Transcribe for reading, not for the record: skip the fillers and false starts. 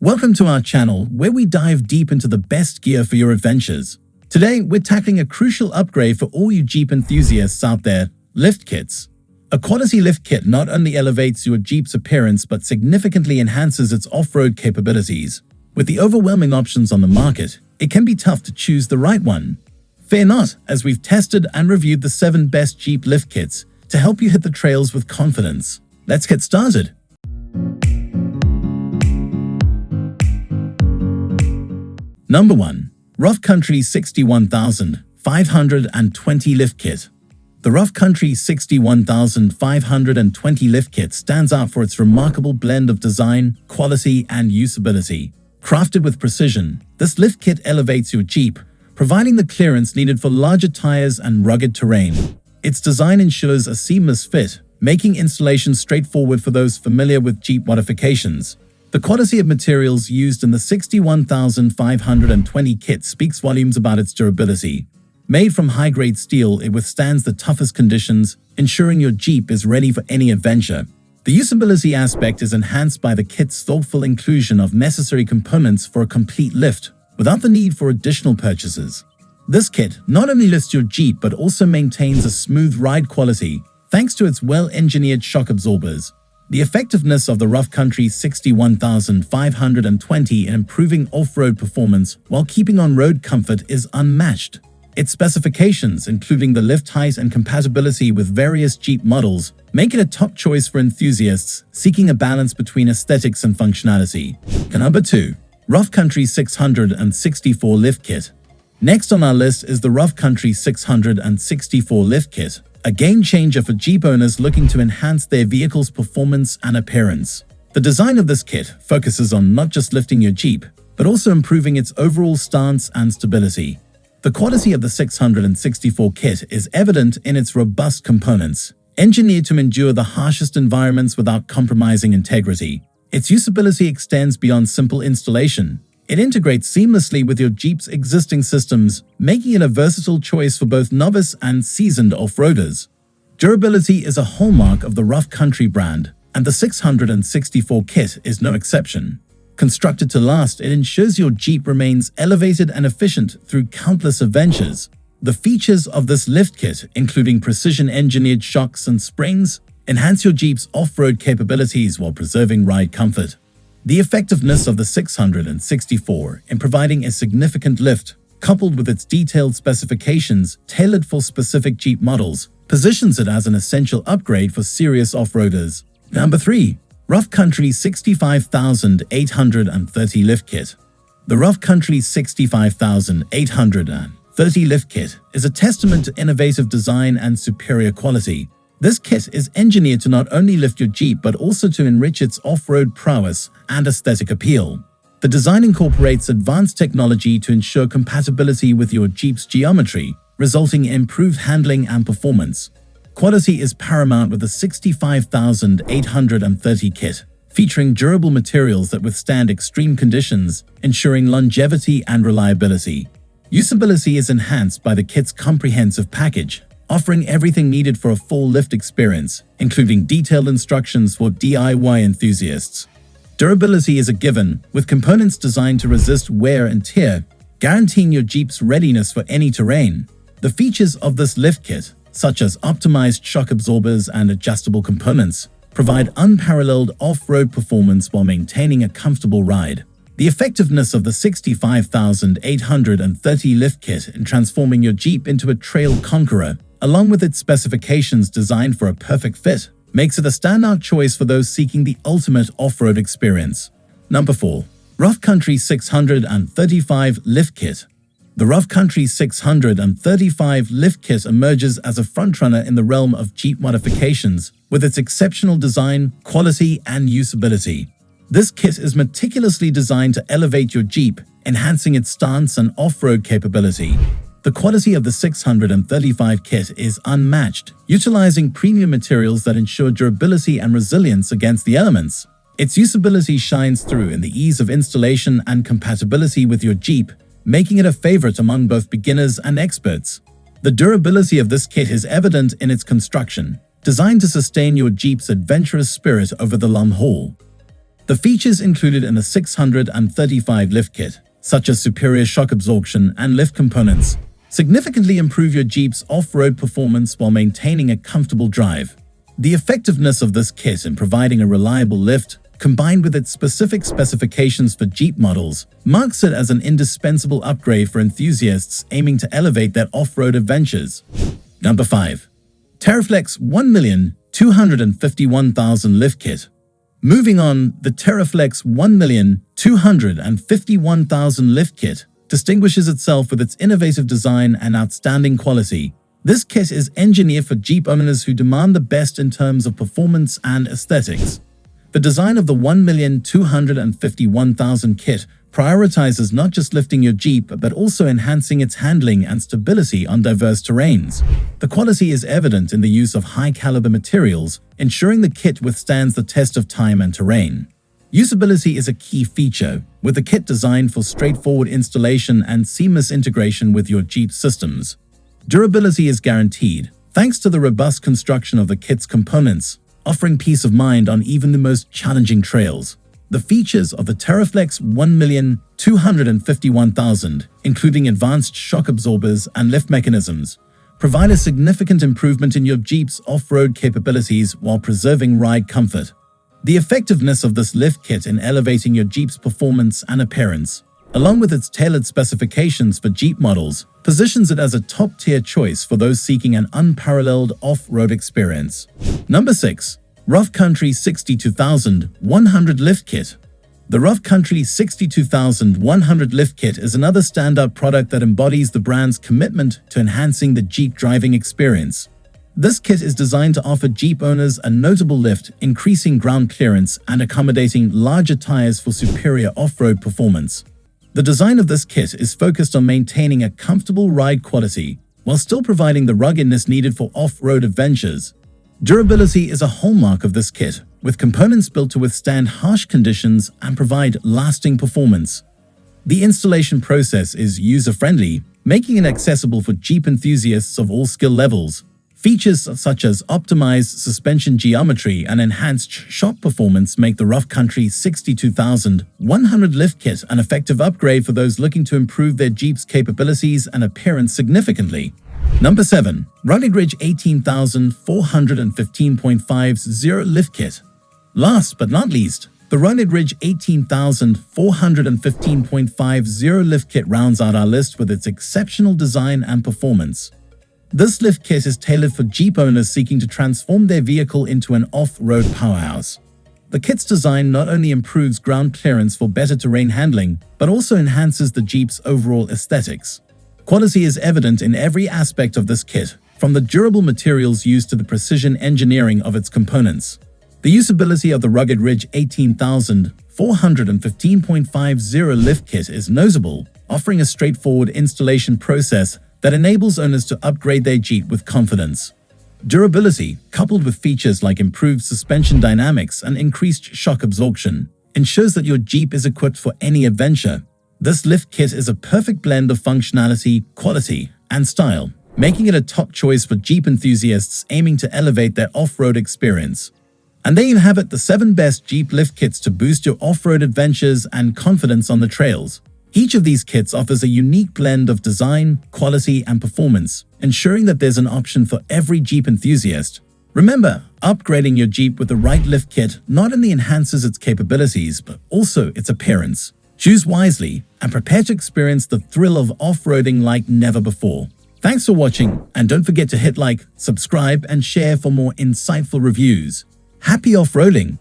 Welcome to our channel, where we dive deep into the best gear for your adventures. Today, we're tackling a crucial upgrade for all you Jeep enthusiasts out there: lift kits. A quality lift kit not only elevates your Jeep's appearance but significantly enhances its off-road capabilities. With the overwhelming options on the market, it can be tough to choose the right one. Fear not, as we've tested and reviewed the 7 best Jeep lift kits to help you hit the trails with confidence. Let's get started. Number 1. Rough Country 61520 Lift Kit. The Rough Country 61520 Lift Kit stands out for its remarkable blend of design, quality, and usability. Crafted with precision, this lift kit elevates your Jeep, providing the clearance needed for larger tires and rugged terrain. Its design ensures a seamless fit, making installation straightforward for those familiar with Jeep modifications. The quality of materials used in the 61520 kit speaks volumes about its durability. Made from high-grade steel, it withstands the toughest conditions, ensuring your Jeep is ready for any adventure. The usability aspect is enhanced by the kit's thoughtful inclusion of necessary components for a complete lift, without the need for additional purchases. This kit not only lifts your Jeep but also maintains a smooth ride quality, thanks to its well-engineered shock absorbers. The effectiveness of the Rough Country 61520 in improving off-road performance while keeping on-road comfort is unmatched. Its specifications, including the lift height and compatibility with various Jeep models, make it a top choice for enthusiasts seeking a balance between aesthetics and functionality. Number 2. Rough Country 664 Lift Kit. Next on our list is the Rough Country 664 Lift Kit, a game-changer for Jeep owners looking to enhance their vehicle's performance and appearance. The design of this kit focuses on not just lifting your Jeep, but also improving its overall stance and stability. The quality of the 664 kit is evident in its robust components, engineered to endure the harshest environments without compromising integrity. Its usability extends beyond simple installation. It integrates seamlessly with your Jeep's existing systems, making it a versatile choice for both novice and seasoned off-roaders. Durability is a hallmark of the Rough Country brand, and the 664 kit is no exception. Constructed to last, it ensures your Jeep remains elevated and efficient through countless adventures. The features of this lift kit, including precision-engineered shocks and springs, enhance your Jeep's off-road capabilities while preserving ride comfort. The effectiveness of the 664 in providing a significant lift, coupled with its detailed specifications tailored for specific Jeep models, positions it as an essential upgrade for serious off-roaders. Number 3. Rough Country 65830 Lift Kit. The Rough Country 65830 Lift Kit is a testament to innovative design and superior quality. This kit is engineered to not only lift your Jeep but also to enrich its off-road prowess and aesthetic appeal. The design incorporates advanced technology to ensure compatibility with your Jeep's geometry, resulting in improved handling and performance. Quality is paramount with the 65830 kit, featuring durable materials that withstand extreme conditions, ensuring longevity and reliability. Usability is enhanced by the kit's comprehensive package, offering everything needed for a full lift experience, including detailed instructions for DIY enthusiasts. Durability is a given, with components designed to resist wear and tear, guaranteeing your Jeep's readiness for any terrain. The features of this lift kit, such as optimized shock absorbers and adjustable components, provide unparalleled off-road performance while maintaining a comfortable ride. The effectiveness of the 65830 lift kit in transforming your Jeep into a trail conqueror, along with its specifications designed for a perfect fit, makes it a standout choice for those seeking the ultimate off-road experience. Number 4. Rough Country 635 Lift Kit. The Rough Country 635 Lift Kit emerges as a frontrunner in the realm of Jeep modifications with its exceptional design, quality, and usability. This kit is meticulously designed to elevate your Jeep, enhancing its stance and off-road capability. The quality of the 635 kit is unmatched, utilizing premium materials that ensure durability and resilience against the elements. Its usability shines through in the ease of installation and compatibility with your Jeep, making it a favorite among both beginners and experts. The durability of this kit is evident in its construction, designed to sustain your Jeep's adventurous spirit over the long haul. The features included in the 635 lift kit, such as superior shock absorption and lift components, significantly improve your Jeep's off-road performance while maintaining a comfortable drive. The effectiveness of this kit in providing a reliable lift, combined with its specific specifications for Jeep models, marks it as an indispensable upgrade for enthusiasts aiming to elevate their off-road adventures. Number 5. TeraFlex 1,251,000 Lift Kit. Moving on, the TeraFlex 1,251,000 Lift Kit distinguishes itself with its innovative design and outstanding quality. This kit is engineered for Jeep owners who demand the best in terms of performance and aesthetics. The design of the 1,251,000 kit prioritizes not just lifting your Jeep but also enhancing its handling and stability on diverse terrains. The quality is evident in the use of high-caliber materials, ensuring the kit withstands the test of time and terrain. Usability is a key feature, with the kit designed for straightforward installation and seamless integration with your Jeep systems. Durability is guaranteed, thanks to the robust construction of the kit's components, offering peace of mind on even the most challenging trails. The features of the TeraFlex 1,251,000, including advanced shock absorbers and lift mechanisms, provide a significant improvement in your Jeep's off-road capabilities while preserving ride comfort. The effectiveness of this lift kit in elevating your Jeep's performance and appearance, along with its tailored specifications for Jeep models, positions it as a top-tier choice for those seeking an unparalleled off-road experience. Number 6. Rough Country 62,100 Lift Kit. The Rough Country 62,100 Lift Kit is another standout product that embodies the brand's commitment to enhancing the Jeep driving experience. This kit is designed to offer Jeep owners a notable lift, increasing ground clearance and accommodating larger tires for superior off-road performance. The design of this kit is focused on maintaining a comfortable ride quality while still providing the ruggedness needed for off-road adventures. Durability is a hallmark of this kit, with components built to withstand harsh conditions and provide lasting performance. The installation process is user-friendly, making it accessible for Jeep enthusiasts of all skill levels. Features such as optimized suspension geometry and enhanced shock performance make the Rough Country 62,100 Lift Kit an effective upgrade for those looking to improve their Jeep's capabilities and appearance significantly. Number 7. Rugged Ridge 18,415.50 Lift Kit. Last but not least, the Rugged Ridge 18,415.50 Lift Kit rounds out our list with its exceptional design and performance. This lift kit is tailored for Jeep owners seeking to transform their vehicle into an off-road powerhouse. The kit's design not only improves ground clearance for better terrain handling, but also enhances the Jeep's overall aesthetics. Quality is evident in every aspect of this kit, from the durable materials used to the precision engineering of its components. The usability of the Rugged Ridge 18,415.50 Lift Kit is noticeable, offering a straightforward installation process that enables owners to upgrade their Jeep with confidence. Durability, coupled with features like improved suspension dynamics and increased shock absorption, ensures that your Jeep is equipped for any adventure. This lift kit is a perfect blend of functionality, quality, and style, making it a top choice for Jeep enthusiasts aiming to elevate their off-road experience. And there you have it, the 7 best Jeep lift kits to boost your off-road adventures and confidence on the trails. Each of these kits offers a unique blend of design, quality, and performance, ensuring that there's an option for every Jeep enthusiast. Remember, upgrading your Jeep with the right lift kit not only enhances its capabilities, but also its appearance. Choose wisely and prepare to experience the thrill of off-roading like never before. Thanks for watching, and don't forget to hit like, subscribe, and share for more insightful reviews. Happy off-roading!